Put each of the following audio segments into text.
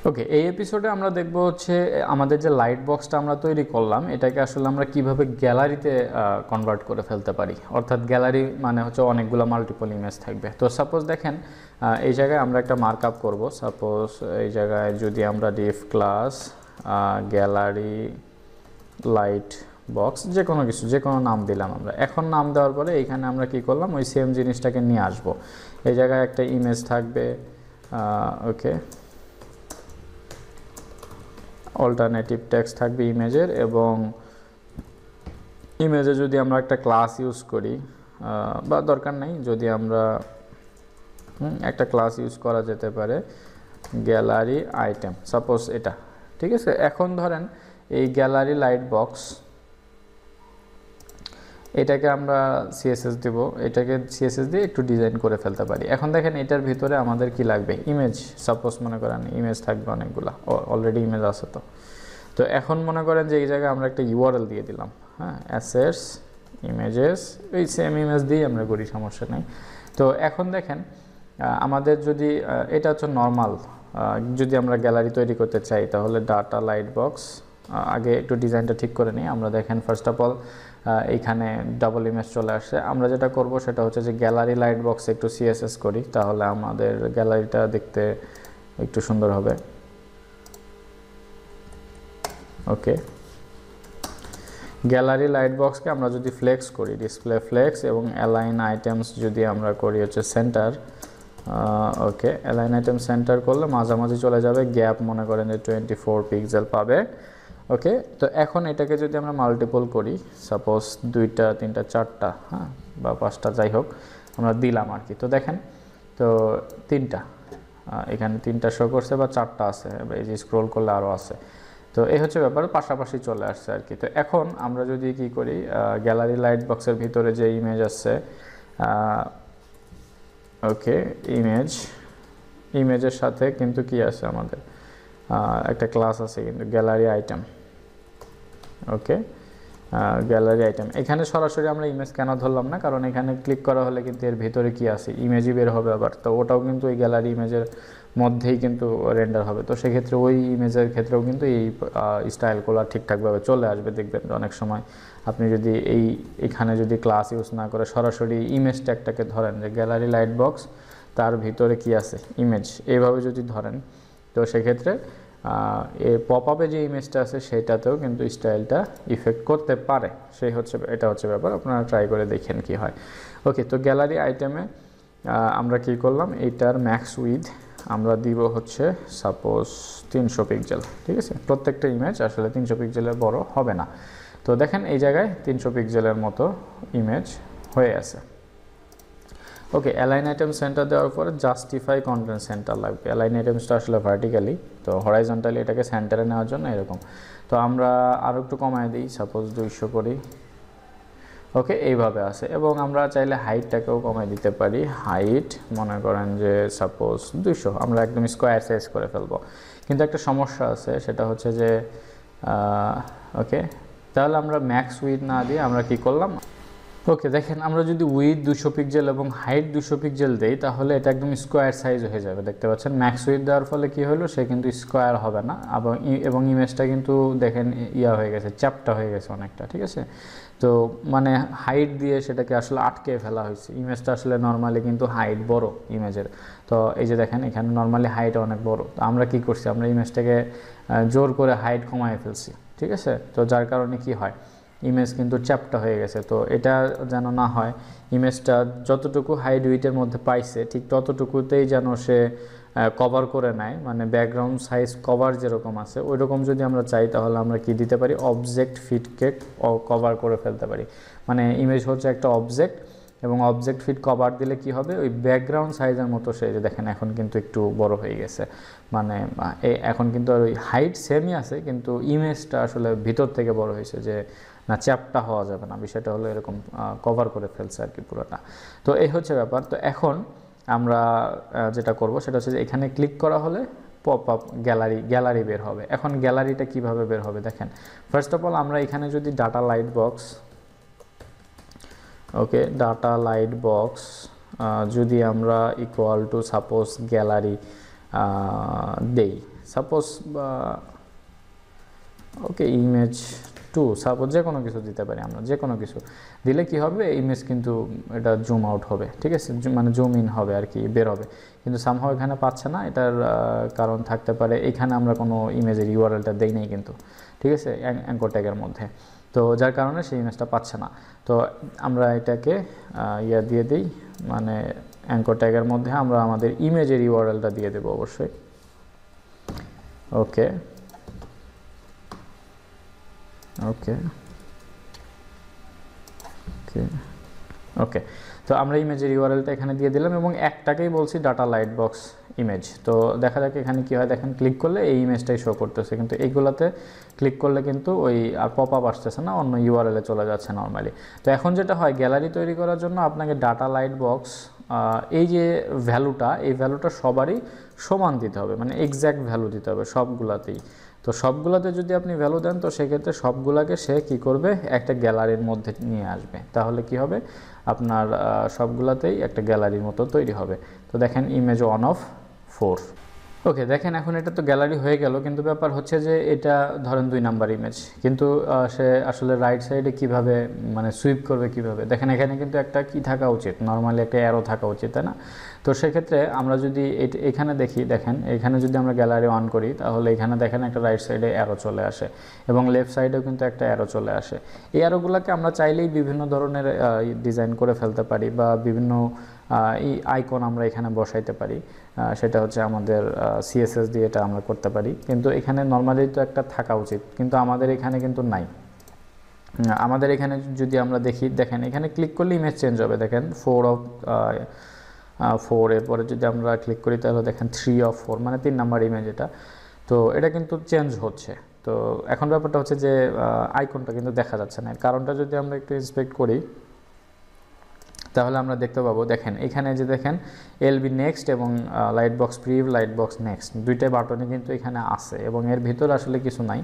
ওকে, এই এপিসোডে আমরা দেখব হচ্ছে আমাদের যে লাইট বক্সটা আমরা তৈরি করলাম এটাকে আসলে আমরা কিভাবে গ্যালারিতে কনভার্ট করে ফেলতে পারি। অর্থাৎ গ্যালারি মানে হচ্ছে অনেকগুলো মাল্টিপল ইমেজ থাকবে। তো সাপোজ দেখেন এই জায়গায় আমরা একটা মার্কআপ করব। সাপোজ এই জায়গায় যদি আমরা ডিফ ক্লাস গ্যালারি লাইট বক্স যে কোনো কিছু যে কোনো নাম দিলাম আমরা। এখন নাম দেওয়ার পরে এইখানে আমরা কি করলাম, ওই সেম জিনিসটাকে নিয়ে আসব। এই জায়গায় একটা ইমেজ থাকবে, ওকে, অল্টারনেটিভ টেক্সট থাকবে ইমেজের, এবং ইমেজে যদি আমরা একটা ক্লাস ইউজ করি বা দরকার নেই, যদি আমরা একটা ক্লাস ইউজ করা যেতে পারে গ্যালারি আইটেম, সাপোজ এটা, ঠিক আছে। এখন ধরেন এই গ্যালারি লাইট বক্স এটাকে আমরা সিএসএস দেব, এটাকে সিএসএস দিয়ে একটু ডিজাইন করে ফেলতে পারি। এখন দেখেন এটার ভিতরে আমাদের কি লাগবে, ইমেজ। সাপোজ মনে করেন ইমেজ থাকবে অনেকগুলা, অলরেডি ইমেজ আছে। তো এখন মনে করেন যে এই জায়গায় আমরা একটা ইউআরএল দিয়ে দিলাম, হ্যাঁ, অ্যাসেটস ইমেজেস, এই সেম ইমেজ দিয়ে আমরা করি, সমস্যা নেই। তো এখন দেখেন আমাদের যদি এটা হচ্ছে নর্মাল, যদি আমরা গ্যালারি তৈরি করতে চাই তাহলে ডাটা লাইট বক্স, আগে একটু ডিজাইনটা ঠিক করে নিই আমরা। দেখেন ফার্স্ট অফ অল এইখানে ডাবল ইমেজ চলে আসছে। আমরা যেটা করব সেটা হচ্ছে যে গ্যালারি লাইট বক্সে একটু সিএসএস করি, তাহলে আমাদের গ্যালারিটা দেখতে একটু সুন্দর হবে। ওকে, গ্যালারি লাইট বক্সকে আমরা যদি ফ্লেক্স করি, ডিসপ্লে ফ্লেক্স, এবং অ্যালাইন আইটেমস যদি আমরা করি হচ্ছে সেন্টার, ওকে, অ্যালাইন আইটেম সেন্টার করলে মাঝামাঝি চলে যাবে, গ্যাপ মনে করেন যে 24 পিক্সেল পাবে। ওকে, তো এখন এটাকে যদি আমরা মাল্টিপল করি, সাপোজ 2টা 3টা 4টা, হ্যাঁ, বা 5টা, যাই হোক আমরা দিলাম আর কি। তো দেখেন, তো 3টা এখানে 3টা শো করছে, বা 4টা আছে, এই যে স্ক্রোল করলে আরও আছে। তো এই হচ্ছে ব্যাপার, পাশাপাশি চলে আসছে আর কি। তো এখন আমরা যদি কি করি, গ্যালারি লাইট বক্সের ভিতরে যে ইমেজ আছে, ওকে, ইমেজের সাথে কিন্তু কি আছে আমাদের, একটা ক্লাস আছে কিন্তু গ্যালারি আইটেম। ওকে, গ্যালারি আইটেম, এখানে সরাসরি আমরা ইমেজ কেন ধরলাম না, কারণ এখানে ক্লিক করা হলে কিন্তু এর ভিতরে কি আছে, ইমেজই বের হবে আবার। তো ওটাও কিন্তু এই গ্যালারি ইমেজের মধ্যেই কিন্তু রেন্ডার হবে। তো সেক্ষেত্রে ওই ইমেজের ক্ষেত্রেও কিন্তু এই স্টাইলগুলো ঠিকঠাকভাবে চলে আসবে। দেখবেন অনেক সময় আপনি যদি এখানে যদি ক্লাস ইউজ না করে সরাসরি ইমেজ ট্যাগটাকে ধরেন যে গ্যালারি লাইট বক্স, তার ভিতরে কি আছে ইমেজ, এইভাবে যদি ধরেন, তো সেক্ষেত্রে পপ আপে যে ইমেজটা আছে সেটাতেও কিন্তু স্টাইলটা ইফেক্ট করতে পারে। এটা হচ্ছে ব্যাপার, আপনারা ট্রাই করে দেখেন কি হয়। ওকে, তো গ্যালারি আইটেমে আমরা কি করলাম, এইটার ম্যাক্স উইথ আমরা দিব হচ্ছে সাপোজ 300 পিক্সেল, ঠিক আছে। প্রত্যেকটা ইমেজ আসলে 300 পিক্সেলের বড় হবে না। তো দেখেন এই জায়গায় 300 পিক্সেলের মতো ইমেজ হয়ে আছে। ওকে, অ্যালাইন আইটেম সেন্টার দেওয়ার পরে জাস্টিফাই কন্টেন্ট সেন্টার লাগবে। অ্যালাইন আইটেমসটা আসলে ভার্টিক্যালি, তো হরাইজন্টালি এটাকে সেন্টারে নেওয়ার জন্য এরকম। তো আমরা আরও একটু কমায় দিই, সাপোজ 200 করি। ওকে, এইভাবে আছে। এবং আমরা চাইলে হাইটটাকেও কমায় দিতে পারি। হাইট মনে করেন যে সাপোজ 200, আমরা একদম স্কোয়ার সাইজ করে ফেলবো। কিন্তু একটা সমস্যা আছে, সেটা হচ্ছে যে ওকে, তাহলে আমরা ম্যাক্স উইথ না দিয়ে আমরা কি করলাম, ওকে, দেখেন আমরা যদি উইথ 200 পিক্সেল এবং হাইট 200 পিক্সেল দেই তাহলে এটা একদম স্কোয়ার সাইজ হয়ে যাবে, দেখতে পাচ্ছেন। ম্যাক্স উইথ দেওয়ার ফলে কি হলো, সে কিন্তু স্কোয়ার হবে না, এবং ইমেজটা কিন্তু দেখেন হয়ে গেছে, চ্যাপটা হয়ে গেছে অনেকটা, ঠিক আছে। তো মানে হাইট দিয়ে সেটাকে আসলে আটকে ফেলা হয়েছে। ইমেজটা আসলে নর্মালি কিন্তু হাইট বড় ইমেজের, তো এই যে দেখেন এখানে নর্মালি হাইট অনেক বড়। তো আমরা কি করছি, আমরা ইমেজটাকে জোর করে হাইট কমায় ফেলছি, ঠিক আছে। তো যার কারণে কি হয়, ইমেজ কিন্তু চ্যাপটা হয়ে গেছে। তো এটা যেন না হয়, ইমেজটা যতটুকু হাইট উইথের মধ্যে পাইছে ঠিক ততটুকুতেই যেন সে কভার করে নেয়, মানে ব্যাকগ্রাউন্ড সাইজ কভার যেরকম আছে ওই রকম যদি আমরা চাই তাহলে আমরা কি দিতে পারি, অবজেক্ট ফিটকে কভার করে ফেলতে পারি। মানে ইমেজ হচ্ছে একটা অবজেক্ট, এবং অবজেক্ট ফিট কভার দিলে কি হবে, ওই ব্যাকগ্রাউন্ড সাইজের মতো সে, যে দেখেন এখন কিন্তু একটু বড় হয়ে গেছে, মানে এখন কিন্তু আর ওই হাইট সেমই আছে কিন্তু ইমেজটা আসলে ভিতর থেকে বড় হয়েছে, যে না চ্যাপটা হওয়া যাবে না, বিষয়টা হলো এরকম কভার করে ফেলছে আর কি পুরোটা। তো এই হচ্ছে ব্যাপার। তো এখন আমরা যেটা করব সেটা হচ্ছে যে এখানে ক্লিক করা হলে পপ আপ গ্যালারি বের হবে। এখন গ্যালারিটা কিভাবে বের হবে দেখেন, ফার্স্ট অফ অল আমরা এখানে যদি ডাটা লাইট বক্স, ওকে, ডাটা লাইট বক্স যদি আমরা ইকুয়াল টু সাপোজ গ্যালারি দেই, সাপোজ ওকে ইমেজ 2 সাপোজ যে কোনো কিছু দিতে পারি আমরা, যে কোনো কিছু দিলে কি হবে, ইমেজ কিন্তু এটা জুম আউট হবে, ঠিক আছে, মানে জুম ইন হবে আর কি, বের হবে। কিন্তু সামহাও এখানে পাচ্ছে না, এটার কারণ থাকতে পারে এখানে আমরা কোনো ইমেজের ইউআরএলটা দেই নাই কিন্তু, ঠিক আছে, অ্যাঙ্কর ট্যাগের মধ্যে, তো যার কারণে সেই ইমেজটা পাচ্ছে না। তো আমরা এটাকে দিয়ে দিই, মানে অ্যাঙ্কর ট্যাগের মধ্যে আমরা আমাদের ইমেজের ইউআরএলটা দিয়ে দেবো অবশ্যই। ওকে ওকে ওকে ওকে তো আমরা ইমেজের ইউআরএলটা এখানে দিয়ে দিলাম এবং একটাকেই বলছি ডাটা লাইট বক্স ইমেজ। তো দেখা যাক এখানে কী হয়, দেখেন ক্লিক করলে এই ইমেজটাই শো করতেছে, কিন্তু এইগুলোতে ক্লিক করলে কিন্তু ওই আর পপ আপ আসতেছে না, অন্য ইউআরএলে চলে যাচ্ছে নর্মালি। তো এখন যেটা হয়, গ্যালারি তৈরি করার জন্য আপনাকে ডাটা লাইট বক্স এই যে ভ্যালুটা, এই ভ্যালুটা সবারই সমান দিতে হবে, মানে এক্স্যাক্ট ভ্যালু দিতে হবে সবগুলাতেই। তো সবগুলাতে যদি আপনি ভ্যালু দেন, তো সেক্ষেত্রে সবগুলাকে সে কি করবে, একটা গ্যালারির মধ্যে নিয়ে আসবে, তাহলে কি হবে, আপনার সবগুলাতেই একটা গ্যালারির মতো তৈরি হবে। তো দেখেন ইমেজ 1 of 4। ওকে, দেখেন এখন এটা তো গ্যালারি হয়ে গেল, কিন্তু ব্যাপার হচ্ছে যে এটা ধরেন 2 নাম্বার ইমেজ, কিন্তু সে আসলে রাইট সাইডে কিভাবে মানে সুইপ করবে কিভাবে, দেখেন এখানে কিন্তু একটা কি থাকা উচিত, নর্মালি একটা অ্যারো থাকা উচিত, তাই না? তো সেক্ষেত্রে আমরা যদি এখানে দেখি, দেখেন এখানে যদি আমরা গ্যালারি অন করি, তাহলে এখানে দেখেন একটা রাইট সাইডে অ্যারো চলে আসে এবং লেফট সাইডেও কিন্তু একটা অ্যারো চলে আসে। এই অ্যারোগুলোকে আমরা চাইলেই বিভিন্ন ধরনের ডিজাইন করে ফেলতে পারি বা বিভিন্ন এই আইকন আমরা এখানে বসাইতে পারি, সেটা হচ্ছে আমাদের সিএসএস দিয়ে এটা আমরা করতে পারি, কিন্তু এখানে নর্মালি তো একটা থাকা উচিত, কিন্তু আমাদের এখানে কিন্তু নাই। আমাদের এখানে যদি আমরা দেখি, দেখেন এখানে ক্লিক করলে ইমেজ চেঞ্জ হবে, দেখেন 4 of 4, এরপরে যদি আমরা ক্লিক করি তাহলে দেখেন 3 of 4, মানে 3 নাম্বার ইমেজ এটা। তো এটা কিন্তু চেঞ্জ হচ্ছে। তো এখন ব্যাপারটা হচ্ছে যে আইকনটা কিন্তু দেখা যাচ্ছে না, কারণটা যদি আমরা একটু ইন্সপেক্ট করি তাহলে আমরা দেখতে পাবো, দেখেন এখানে যে দেখেন এলবি নেক্সট এবং light box preview, light box next, দুইটা বাটনে কিন্তু এখানে আছে এবং এর ভিতরে আসলে কিছু নাই।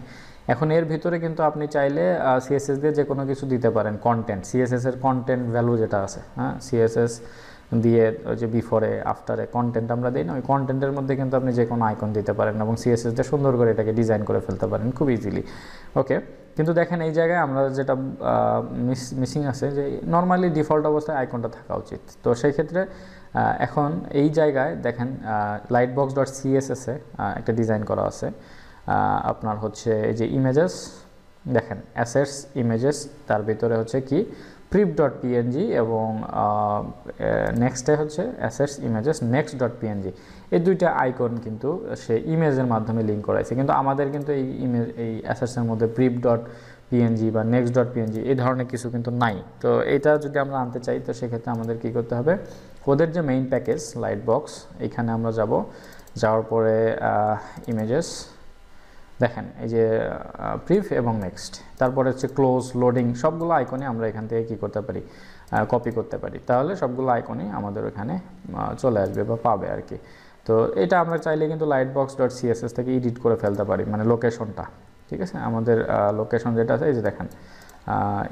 এখন এর ভিতরে কিন্তু আপনি চাইলে সিএসএস দিয়ে যে কোনো কিছু দিতে পারেন, কন্টেন্ট, সিএসএস এর কন্টেন্ট ভ্যালু যেটা আছে, হ্যাঁ, সিএসএস দিয়ে ওই যে বিফোরে আফটারে কন্টেন্ট আমরা দিই না, ওই কন্টেন্টের মধ্যে কিন্তু আপনি যে কোনো আইকন দিতে পারেন এবং সিএসএস দিয়ে সুন্দর করে এটাকে ডিজাইন করে ফেলতে পারেন খুব ইজিলি। ওকে, কিন্তু দেখেন এই জায়গায় আমরা যেটা মিসিং আছে, যে নর্মালি ডিফল্ট অবস্থায় আইকনটা থাকা উচিত। তো সেই ক্ষেত্রে এখন এই জায়গায় দেখেন লাইট বক্স ডট সিএসএসে একটা ডিজাইন করা আছে, আপনার হচ্ছে এই যে ইমেজেস, দেখেন অ্যাসেটস ইমেজেস, তার ভিতরে হচ্ছে কি প্রিভ ডট পিএনজি এবং নেক্সটে হচ্ছে assets images next dot PNG, এই দুইটা আইকন কিন্তু সে ইমেজের মাধ্যমে লিঙ্ক করাইছে, কিন্তু আমাদের কিন্তু এই ইমেজ এই অ্যাসেটসের মধ্যে প্রিভ ডট পিএনজি বা নেক্সট ডট পিএনজি এই ধরনের কিছু কিন্তু নাই। তো এটা যদি আমরা আনতে চাই, তো সেক্ষেত্রে আমাদের কী করতে হবে, ওদের যে মেইন প্যাকেজ লাইট বক্স, এইখানে আমরা যাব, যাওয়ার পরে ইমেজেস, দেখেন এই যে প্রিভ এবং নেক্সট, তারপরে হচ্ছে ক্লোজ, লোডিং, সবগুলো আইকনে আমরা এখান থেকে কী করতে পারি, কপি করতে পারি, তাহলে সবগুলো আইকনই আমাদের ওখানে চলে আসবে বা পাবে আর কি। তো এটা আমরা চাইলে কিন্তু লাইট বক্স ডট সিএসএস থেকে এডিট করে ফেলতে পারি, মানে লোকেশনটা, ঠিক আছে, আমাদের লোকেশন যেটা আছে এই যে দেখেন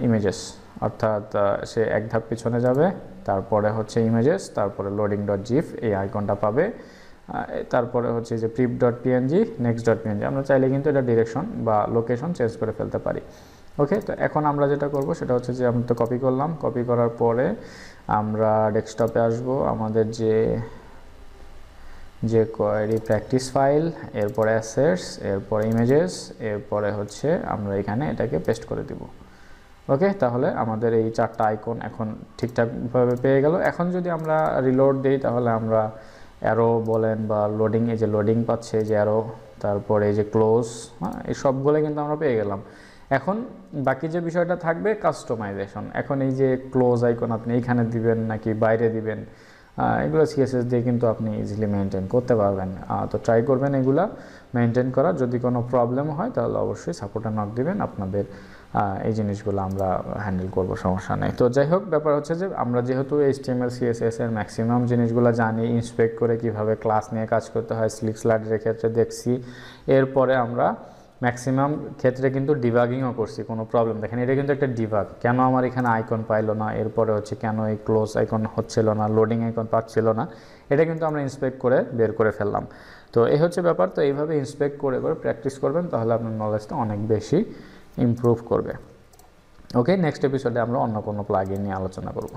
ইমেজেস, অর্থাৎ সে এক ধাপ পিছনে যাবে, তারপরে হচ্ছে ইমেজেস, তারপরে লোডিং ডট জিফ, এই আইকনটা পাবে, তারপরে হচ্ছে যে prev dot PNG next dot PNG, আমরা চাইলে কিন্তু এটা ডিরেকশন বা লোকেশন চেঞ্জ করে ফেলতে পারি। ওকে, তো এখন আমরা যেটা করব সেটা হচ্ছে যে আমরা তো কপি করলাম, কপি করার পরে আমরা ডেস্কটপে আসব, আমাদের যে কোয়েরি প্র্যাকটিস ফাইল, এরপরে অ্যাসেটস, এরপরে ইমেজেস, এরপরে হচ্ছে আমরা এখানে এটাকে পেস্ট করে দিব। ওকে, তাহলে আমাদের এই 4টা আইকন এখন ঠিকঠাকভাবে পেয়ে গেল। এখন যদি আমরা রিলোড দিই তাহলে আমরা অ্যারো বলেন বা লোডিং, এই যে লোডিং পাচ্ছে এই যে অ্যারো, তারপরে এই যে ক্লোজ, হ্যাঁ, এই সবগুলো কিন্তু আমরা পেয়ে গেলাম। এখন বাকি যে বিষয়টা থাকবে কাস্টমাইজেশন। এখন এই যে ক্লোজ আইকন আপনি এইখানে দিবেন নাকি বাইরে দিবেন, এগুলো সিএসএস দিয়ে কিন্তু আপনি ইজিলি মেনটেন করতে পারবেন। তো ট্রাই করবেন এগুলা মেনটেন করার, যদি কোনো প্রবলেম হয় তাহলে অবশ্যই সাপোর্টে নক দিবেন, আপনাদের এই জিনিসগুলো আমরা হ্যান্ডেল করব, সমস্যা নেই। তো যাই হোক, ব্যাপার হচ্ছে যে আমরা যেহেতু HTML CSS এর ম্যাক্সিমাম জিনিসগুলো জানি, ইন্সপেক্ট করে কিভাবে ক্লাস নিয়ে কাজ করতে হয় স্লিক স্লাইডের ক্ষেত্রে দেখছি, এরপরে আমরা ম্যাক্সিমাম ক্ষেত্রে কিন্তু ডিবাগিংও করছি, কোনো প্রবলেম, দেখেন এটা কিন্তু একটা ডিবাগ, কেন আমার এখানে আইকন পাইলো না, এরপরে হচ্ছে কেন এই ক্লোজ আইকন হচ্ছিল না, লোডিং আইকন পাচ্ছিল না, এটা কিন্তু আমরা ইন্সপেক্ট করে বের করে ফেললাম। তো এই হচ্ছে ব্যাপার। তো এইভাবে ইন্সপেক্ট করে প্র্যাকটিস করবেন, তাহলে আপনার নলেজটা অনেক বেশি ইমপ্রুভ করবে। ওকে, নেক্সট এপিসোডে আমরা অন্য কোনো প্লাগইন নিয়ে আলোচনা করব।